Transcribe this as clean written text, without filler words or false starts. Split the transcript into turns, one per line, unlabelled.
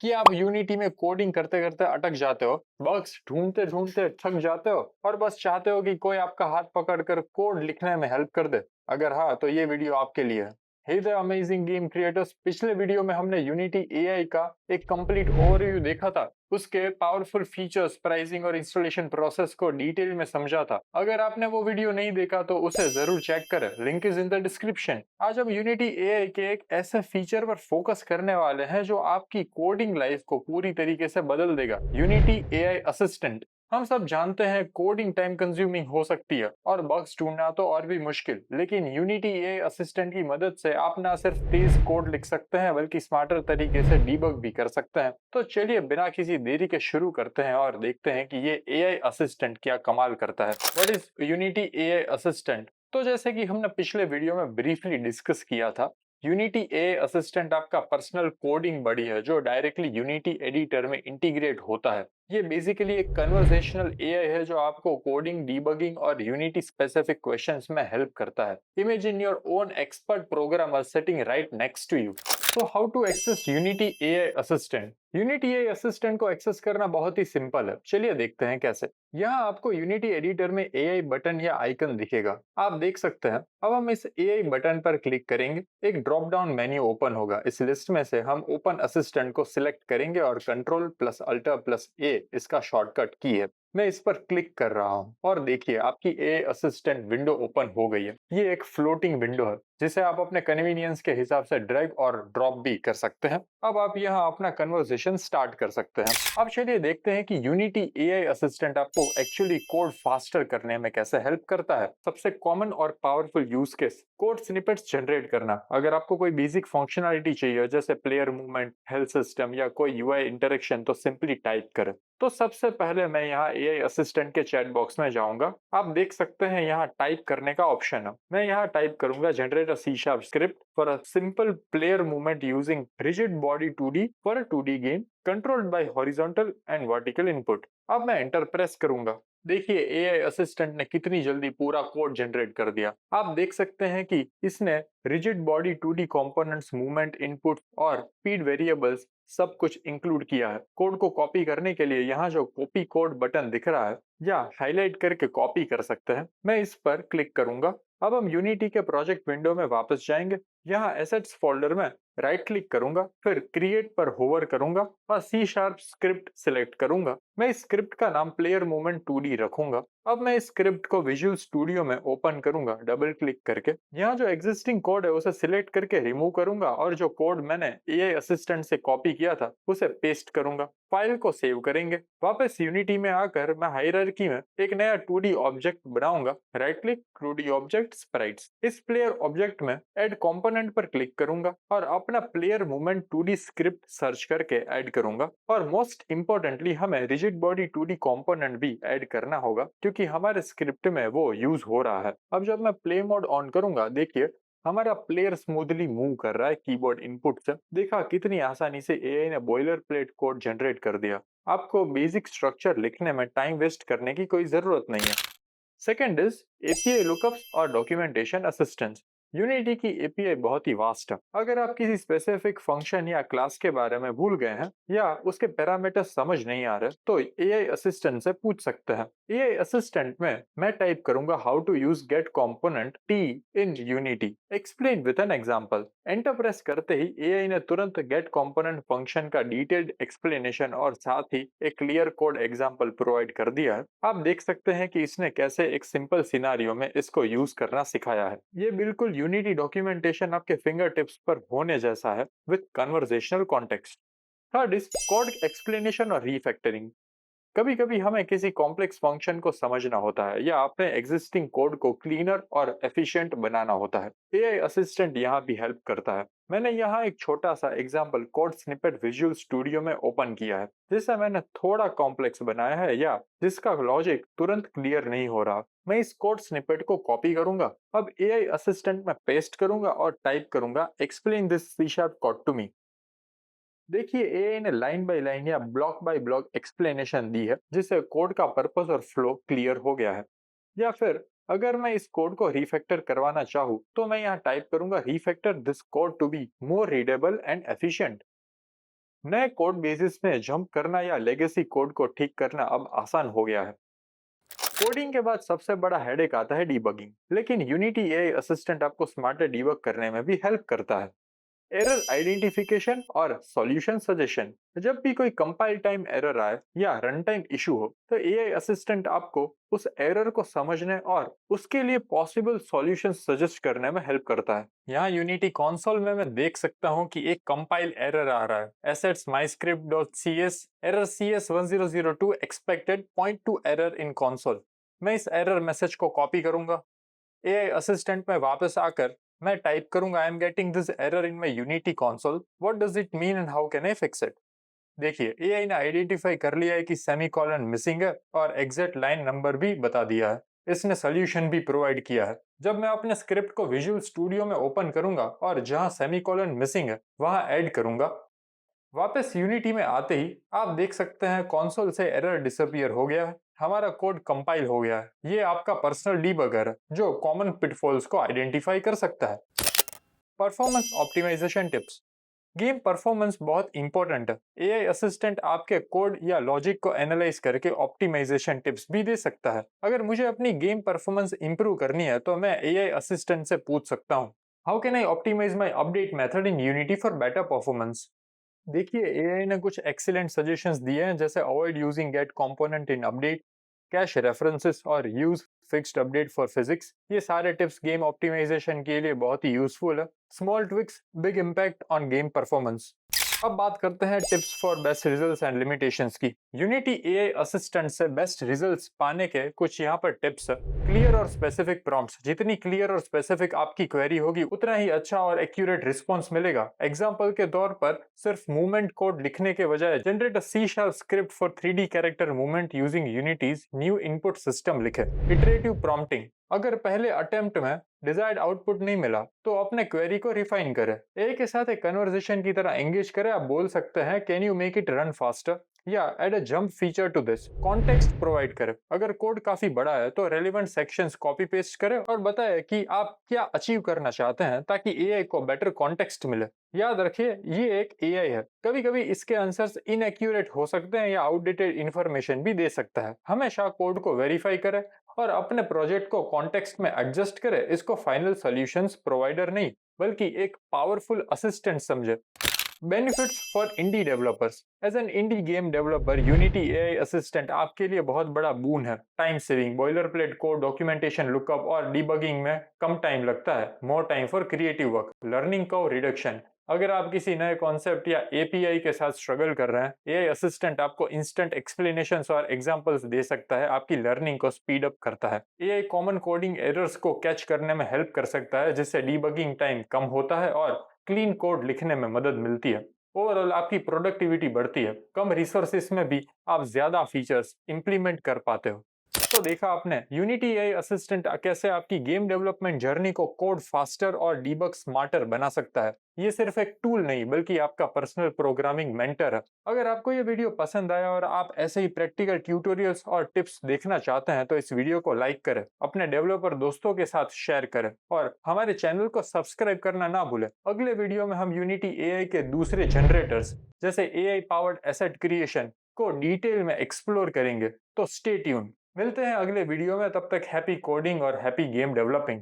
कि आप यूनिटी में कोडिंग करते करते अटक जाते हो, बग्स ढूंढते ढूंढते थक जाते हो और बस चाहते हो कि कोई आपका हाथ पकड़कर कोड लिखने में हेल्प कर दे? अगर हाँ, तो ये वीडियो आपके लिए है। हे द अमेजिंग गेम क्रिएटर्स, पिछले वीडियो में हमने यूनिटी एआई का एक कंप्लीट ओवरव्यू देखा था। उसके पावरफुल फीचर्स, प्राइसिंग और इंस्टॉलेशन प्रोसेस को डिटेल में समझा था। अगर आपने वो वीडियो नहीं देखा तो उसे जरूर चेक करें, link is in the description. आज हम यूनिटी एआई के एक ऐसे फीचर पर फोकस करने वाले हैं जो आपकी कोडिंग लाइफ को पूरी तरीके से बदल देगा, यूनिटी एआई असिस्टेंट। हम सब जानते हैं कोडिंग टाइम कंज्यूमिंग हो सकती है और बग्स ढूंढना तो और भी मुश्किल, लेकिन यूनिटी एआई असिस्टेंट की मदद से आप ना सिर्फ तेज कोड लिख सकते हैं बल्कि स्मार्टर तरीके से डीबग भी कर सकते हैं। तो चलिए बिना किसी देरी के शुरू करते हैं और देखते हैं कि ये एआई असिस्टेंट क्या कमाल करता है। What is unity AI assistant? तो जैसे कि हमने पिछले वीडियो में ब्रीफली डिस्कस किया था, यूनिटी एआई असिस्टेंट आपका पर्सनल कोडिंग बडी है जो डायरेक्टली यूनिटी एडिटर में इंटीग्रेट होता है। ये बेसिकली एक कन्वर्सेशनल एआई है जो आपको कोडिंग, डीबगिंग और यूनिटी स्पेसिफिक क्वेश्चंस में हेल्प करता है। Imagine your own expert programmer sitting right next to you. तो how to access Unity AI assistant? Unity AI assistant को एक्सेस करना बहुत ही सिंपल है, चलिए देखते हैं कैसे। यहाँ आपको यूनिटी एडिटर में एआई बटन या आइकन दिखेगा, आप देख सकते हैं। अब हम इस एआई बटन पर क्लिक करेंगे, एक ड्रॉप डाउन मेन्यू ओपन होगा। इस लिस्ट में से हम ओपन असिस्टेंट को सिलेक्ट करेंगे और कंट्रोल प्लस अल्टर प्लस ए इसका शॉर्टकट की है। मैं इस पर क्लिक कर रहा हूँ और देखिए आपकी एआई असिस्टेंट विंडो ओपन हो गई है। ये एक फ्लोटिंग विंडो है जिसे आप अपने कन्वीनियंस के हिसाब से ड्रैग और ड्रॉप भी कर सकते हैं। अब आप यहाँ अपना कन्वर्सेशन स्टार्ट कर सकते हैं। अब चलिए देखते हैं कि यूनिटी एआई असिस्टेंट आपको एक्चुअली कोड फास्टर करने में कैसे हेल्प करता है। सबसे कॉमन और powerful use case, code snippets generate करना। अगर आपको कोई बेसिक फंक्शनलिटी चाहिए जैसे प्लेयर मूवमेंट, हेल्थ सिस्टम या कोई यूआई इंटरेक्शन, तो सिंपली टाइप करें। तो सबसे पहले मैं यहाँ एआई असिस्टेंट के चैट बॉक्स में जाऊंगा। आप देख सकते हैं यहाँ टाइप करने का ऑप्शन है। मैं यहाँ टाइप करूंगा generate a C sharp script for a simple player movement using rigid body 2D for a 2D game controlled by horizontal and vertical input. अब मैं एंटर प्रेस करूंगा। देखिए एआई असिस्टेंट ने कितनी जल्दी पूरा कोड जनरेट कर दिया। आप देख सकते हैं कि इसने rigid body 2D components, movement input और स्पीड वेरिएबल्स सब कुछ इंक्लूड किया है। कोड को कॉपी करने के लिए यहाँ जो कॉपी कोड बटन दिख रहा है या हाईलाइट करके कॉपी कर सकते हैं। मैं इस पर क्लिक करूंगा। अब हम यूनिटी के प्रोजेक्ट विंडो में वापस जाएंगे। यहाँ एसेट्स फोल्डर में राइट क्लिक करूंगा, फिर क्रिएट पर होवर करूंगा और सी शार्प स्क्रिप्ट सिलेक्ट करूंगा। मैं इस स्क्रिप्ट का नाम प्लेयर मूवमेंट 2D रखूंगा। अब मैं इस स्क्रिप्ट को विजुअल स्टूडियो में ओपन करूंगा डबल क्लिक करके। यहाँ जो एग्जिस्टिंग कोड है उसे सिलेक्ट करके रिमूव करूंगा और जो कोड मैंने एआई असिस्टेंट से कॉपी किया था उसे पेस्ट करूंगा। फाइल को सेव करेंगे। वापस यूनिटी में आकर मैं हायरार्की में एक नया 2D ऑब्जेक्ट बनाऊंगा। Right click, 2D object sprites. इस प्लेयर ऑब्जेक्ट में ऐड कंपोनेंट पर क्लिक करूंगा और अपना player movement 2D script search करके ऐड करूंगा। और मोस्ट इंपॉर्टेंटली हमें रिजिड बॉडी 2D कंपोनेंट भी ऐड करना होगा क्योंकि हमारे स्क्रिप्ट में वो यूज हो रहा है। अब जब मैं प्ले मोड ऑन करूंगा, देखिए हमारा प्लेयर स्मूथली मूव कर रहा है कीबोर्ड इनपुट से। देखा कितनी आसानी से एआई ने बॉयलर प्लेट कोड जनरेट कर दिया। आपको बेसिक स्ट्रक्चर लिखने में टाइम वेस्ट करने की कोई जरूरत नहीं है। सेकंड इज एपीआई लुकअप्स और डॉक्यूमेंटेशन असिस्टेंस। यूनिटी की एपीआई बहुत ही वास्ट है। अगर आप किसी स्पेसिफिक फंक्शन या क्लास के बारे में भूल गए हैं या उसके पैरामीटर्स समझ नहीं आ रहे, तो एआई असिस्टेंट से पूछ सकते हैं। एआई असिस्टेंट में मैं टाइप करूंगा how to use get component T in Unity, explain with an example. Enter press करते ही एआई ने तुरंत गेट कंपोनेंट फंक्शन का डिटेल्ड एक्सप्लेनेशन और साथ ही एक क्लियर कोड एग्जांपल प्रोवाइड कर दिया है। आप देख सकते हैं कि इसने कैसे एक सिंपल सिनारियो में इसको यूज करना सिखाया है। ये बिल्कुल यूनिटी डॉक्यूमेंटेशन आपके फिंगर टिप्स पर होने जैसा है with conversational context. Third is code explanation और रीफैक्टरिंग। कभी कभी हमें किसी कॉम्प्लेक्स फंक्शन को समझना होता है या अपने एग्जिस्टिंग कोड को क्लीनर और एफिशिएंट बनाना होता है। एआई असिस्टेंट यहाँ भी हेल्प करता है। मैंने यहाँ एक छोटा सा example code snippet visual studio में ओपन किया है जिसे मैंने थोड़ा कॉम्प्लेक्स बनाया है या जिसका लॉजिक तुरंत क्लियर नहीं हो रहा। मैं इस कोड स्निपेट को कॉपी करूंगा। अब एआई असिस्टेंट में पेस्ट करूंगा और टाइप करूंगा explain this C sharp code to me. देखिए एआई ने लाइन बाय लाइन या ब्लॉक बाय ब्लॉक एक्सप्लेनेशन दी है जिससे कोड का पर्पस और फ्लो क्लियर हो गया है। या फिर अगर मैं इस कोड को रिफैक्टर करवाना चाहूँ तो मैं यहाँ टाइप करूंगा refactor this code to be more readable and efficient. नए कोड बेसिस में जंप करना या लेगेसी कोड को ठीक करना अब आसान हो गया है। कोडिंग के बाद सबसे बड़ा हेडेक आता है डीबगिंग, लेकिन यूनिटी एआई असिस्टेंट आपको स्मार्टर डीबग करने में भी हेल्प करता है। एरर आइडेंटिफिकेशन और सॉल्यूशन सजेशन। जब भी कोई कंपाइल टाइम एरर आए या रन टाइम इशू हो, तो एआई असिस्टेंट आपको उस एरर को समझने और उसके लिए पॉसिबल सॉल्यूशन सजेस्ट करने में हेल्प करता है। यहाँ यूनिटी कंसोल में मैं देख सकता हूँ कि एक कंपाइल एरर आ रहा है, assets myscript.cs error cs1002 expected point to error in console। मैं इस एरर मैसेज को कॉपी करूंगा, एआई असिस्टेंट में वापस आकर मैं टाइप करूंगा, I am getting this error in my unity console, what does it mean and how can I fix it. देखिए, एआई ने आइडेंटिफाई कर लिया है कि सेमीकोलन मिसिंग है और एग्जैक्ट लाइन नंबर भी बता दिया है। इसने सोल्यूशन भी प्रोवाइड किया है। जब मैं अपने स्क्रिप्ट को विजुअल स्टूडियो में ओपन करूंगा और जहां सेमीकोलन मिसिंग है वहां ऐड करूंगा, वापस यूनिटी में आते ही आप देख सकते हैं कंसोल से एरर डिसअपियर हो गया है, हमारा कोड कंपाइल हो गया है। ये आपका पर्सनल डीबगर है जो कॉमन पिटफॉल्स को आइडेंटिफाई कर सकता है। Performance optimisation tips. Game performance बहुत इंपॉर्टेंट है। एआई असिस्टेंट आपके कोड या लॉजिक को एनालाइज करके ऑप्टिमाइजेशन टिप्स भी दे सकता है। अगर मुझे अपनी गेम परफॉर्मेंस इंप्रूव करनी है तो मैं एआई असिस्टेंट से पूछ सकता हूँ, how can I optimize my update method in Unity for better performance. देखिए, एआई ने कुछ एक्सीलेंट सजेशंस दिए हैं, जैसे avoid using get component in update, cache references और use fixed update for physics. ये सारे टिप्स गेम ऑप्टिमाइजेशन के लिए बहुत ही यूजफुल है। Small tweaks, big impact on game performance. अब बात करते हैं tips for best results and limitations की। यूनिटी एआई असिस्टेंट से बेस्ट रिजल्ट्स पाने के कुछ यहाँ पर टिप्स है। क्लियर और स्पेसिफिक प्रॉम्प्ट्स। जितनी क्लियर और स्पेसिफिक आपकी क्वेरी होगी उतना ही अच्छा और एक्यूरेट रिस्पॉन्स मिलेगा। एग्जाम्पल के तौर पर सिर्फ मूवमेंट कोड लिखने के बजाय generate a C sharp script for 3D character movement using Unity's new input system लिखे। Iterative prompting. अगर पहले अटेम्प्ट में डिजायर्ड आउटपुट नहीं मिला तो अपने क्वेरी को रिफाइन करें। एक के साथ एक कन्वर्सेशन की तरह एंगेज करें। आप बोल सकते हैं, can you make it run faster या add a jump feature to this. Context provide करें। अगर कोड काफी बड़ा है तो रेलेवेंट सेक्शंस कॉपी पेस्ट करें और बताएं कि आप क्या अचीव करना चाहते हैं, ताकि एआई को बेटर कॉन्टेक्स्ट मिले। याद रखिए, ये एक एआई है, कभी कभी इसके आंसर्स इनएक्यूरेट हो सकते हैं या आउटडेटेड इंफॉर्मेशन भी दे सकता है। हमेशा कोड को वेरीफाई करें और अपने प्रोजेक्ट को कॉन्टेक्स्ट में एडजस्ट करे। इसको फाइनल सॉल्यूशंस प्रोवाइडर नहीं बल्कि एक पावरफुल असिस्टेंट समझे। Benefits for indie developers. As an indie game developer, Unity AI assistant आपके लिए बहुत बड़ा बून है। Time saving, boilerplate code, documentation lookup और डिबगिंग में कम टाइम लगता है। More time for creative work. Learning curve reduction. अगर आप किसी नए कॉन्सेप्ट या एपीआई के साथ स्ट्रगल कर रहे हैं, एआई असिस्टेंट आपको इंस्टेंट एक्सप्लेनेशंस और एग्जांपल्स दे सकता है, आपकी लर्निंग को स्पीड अप करता है। एआई कॉमन कोडिंग एरर्स को कैच करने में हेल्प कर सकता है, जिससे डीबगिंग टाइम कम होता है और क्लीन कोड लिखने में मदद मिलती है। ओवरऑल आपकी प्रोडक्टिविटी बढ़ती है। कम रिसोर्सेस में भी आप ज्यादा फीचर्स इंप्लीमेंट कर पाते हो। तो देखा आपने, यूनिटी एआई असिस्टेंट कैसे आपकी गेम डेवलपमेंट जर्नी को कोड फास्टर और डीबग स्मार्टर बना सकता है। ये सिर्फ एक टूल नहीं बल्कि आपका पर्सनल प्रोग्रामिंग मेंटर है। अगर आपको ये वीडियो पसंद आया और आप ऐसे ही प्रैक्टिकल ट्यूटोरियल्स और टिप्स देखना चाहते हैं तो इस वीडियो को लाइक करें, अपने डेवलपर दोस्तों के साथ शेयर करें और हमारे चैनल को सब्सक्राइब करना ना भूलें। अगले वीडियो में हम यूनिटी एआई के दूसरे जनरेटर्स जैसे एआई पावर्ड एसेट क्रिएशन को डिटेल में एक्सप्लोर करेंगे। तो स्टे ट्यून। मिलते हैं अगले वीडियो में, तब तक हैप्पी कोडिंग और हैप्पी गेम डेवलपिंग।